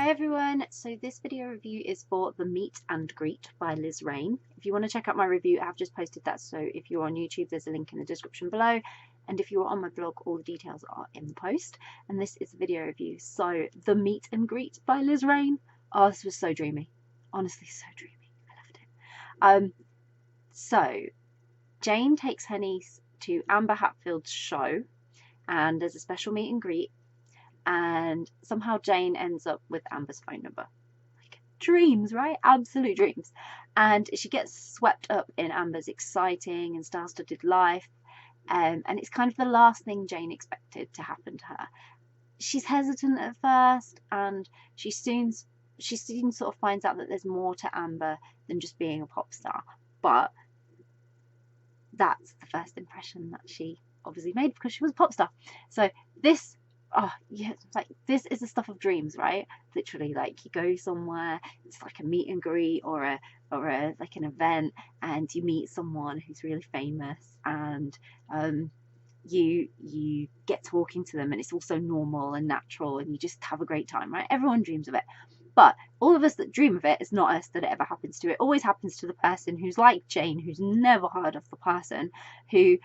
Hi everyone, so this video review is for The Meet and Greet by Liz Rain. If you want to check out my review, I have just posted that, so if you're on YouTube there's a link in the description below, and if you're on my blog all the details are in the post. And this is a video review. So The Meet and Greet by Liz Rain. Oh, this was so dreamy, honestly so dreamy. I loved it. So Jane takes her niece to Amber Hatfield's show and there's a special meet and greet, and somehow Jane ends up with Amber's phone number. Like, dreams, right? Absolute dreams. And she gets swept up in Amber's exciting and star-studded life, and it's kind of the last thing Jane expected to happen to her. She's hesitant at first, and she soon sort of finds out that there's more to Amber than just being a pop star. But that's the first impression that she obviously made, because she was a pop star. So this, oh yeah, like this is the stuff of dreams, right? Literally, like you go somewhere, it's like a meet and greet or a like an event, and you meet someone who's really famous, and you get talking to them, and it's also normal and natural, and you just have a great time, right? Everyone dreams of it. But all of us that dream of it, it's not us that it ever happens to. It always happens to the person who's like Jane, who's never heard of the person, who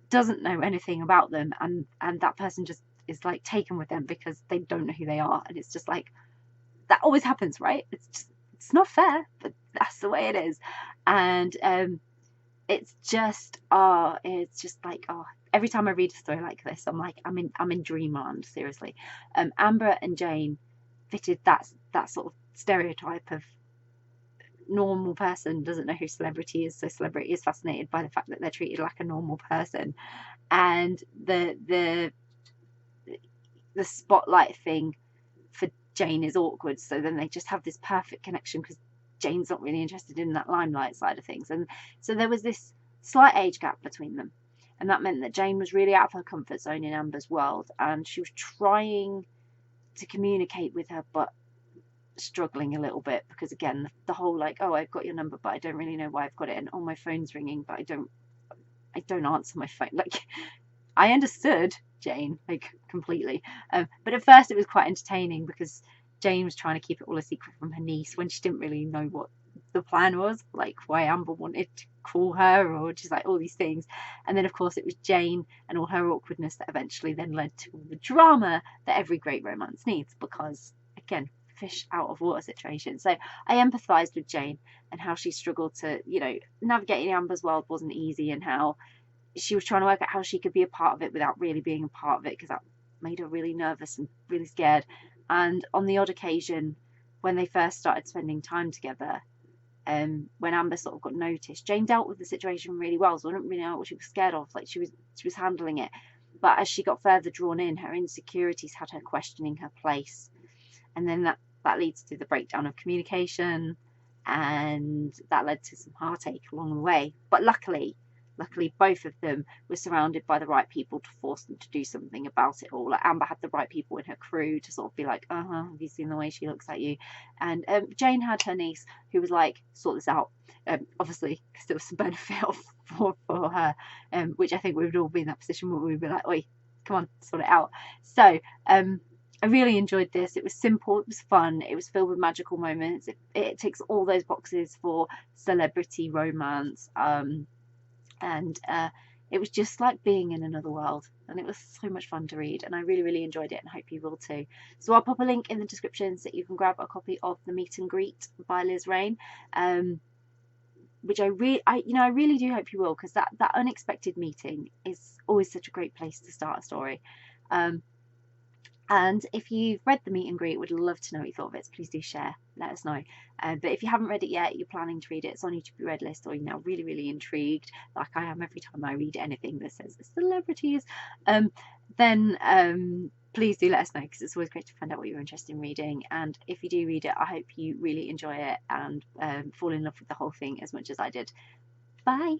doesn't know anything about them, and that person just is like taken with them because they don't know who they are. And it's just like, that always happens, right? It's not fair, but that's the way it is. And it's just like, oh, every time I read a story like this, I'm like, I'm in dreamland, seriously. Amber and Jane fitted that sort of stereotype of normal person doesn't know who celebrity is, so celebrity is fascinated by the fact that they're treated like a normal person. And the spotlight thing for Jane is awkward, so then they just have this perfect connection because Jane's not really interested in that limelight side of things. And so there was this slight age gap between them, and that meant that Jane was really out of her comfort zone in Amber's world, and she was trying to communicate with her but struggling a little bit, because again, the whole like, oh, I've got your number but I don't really know why I've got it, and oh, my phone's ringing but I don't answer my phone. Like, I understood Jane, like, completely, but at first it was quite entertaining because Jane was trying to keep it all a secret from her niece when she didn't really know what the plan was, like why Amber wanted to call her, or just like all these things. And then of course it was Jane and all her awkwardness that eventually then led to all the drama that every great romance needs, because again, fish out of water situation. So I empathized with Jane and how she struggled to, you know, navigating Amber's world wasn't easy, and how she was trying to work out how she could be a part of it without really being a part of it, because that made her really nervous and really scared. And on the odd occasion when they first started spending time together, when Amber sort of got noticed, Jane dealt with the situation really well, so I don't really know what she was scared of. Like, she was handling it. But as she got further drawn in, her insecurities had her questioning her place, and then that leads to the breakdown of communication, and that led to some heartache along the way. But luckily both of them were surrounded by the right people to force them to do something about it all. Like, Amber had the right people in her crew to sort of be like, have you seen the way she looks at you? And Jane had her niece who was like, sort this out, obviously because there was some benefit for her, which I think we would all be in that position where we'd be like, oi, come on, sort it out. So I really enjoyed this. It was simple, it was fun, it was filled with magical moments. It ticks all those boxes for celebrity romance, and it was just like being in another world, and it was so much fun to read, and I really enjoyed it, and hope you will too. So I'll pop a link in the description so you can grab a copy of The Meet and Greet by Liz Rain, which I really do hope you will, because that unexpected meeting is always such a great place to start a story. And if you've read The Meet and Greet, would love to know what you thought of it, so please do share, let us know. But if you haven't read it yet, you're planning to read it, it's on your to be read list, or you're now really intrigued, like I am every time I read anything that says celebrities, then please do let us know, because it's always great to find out what you're interested in reading. And if you do read it, I hope you really enjoy it and fall in love with the whole thing as much as I did. Bye!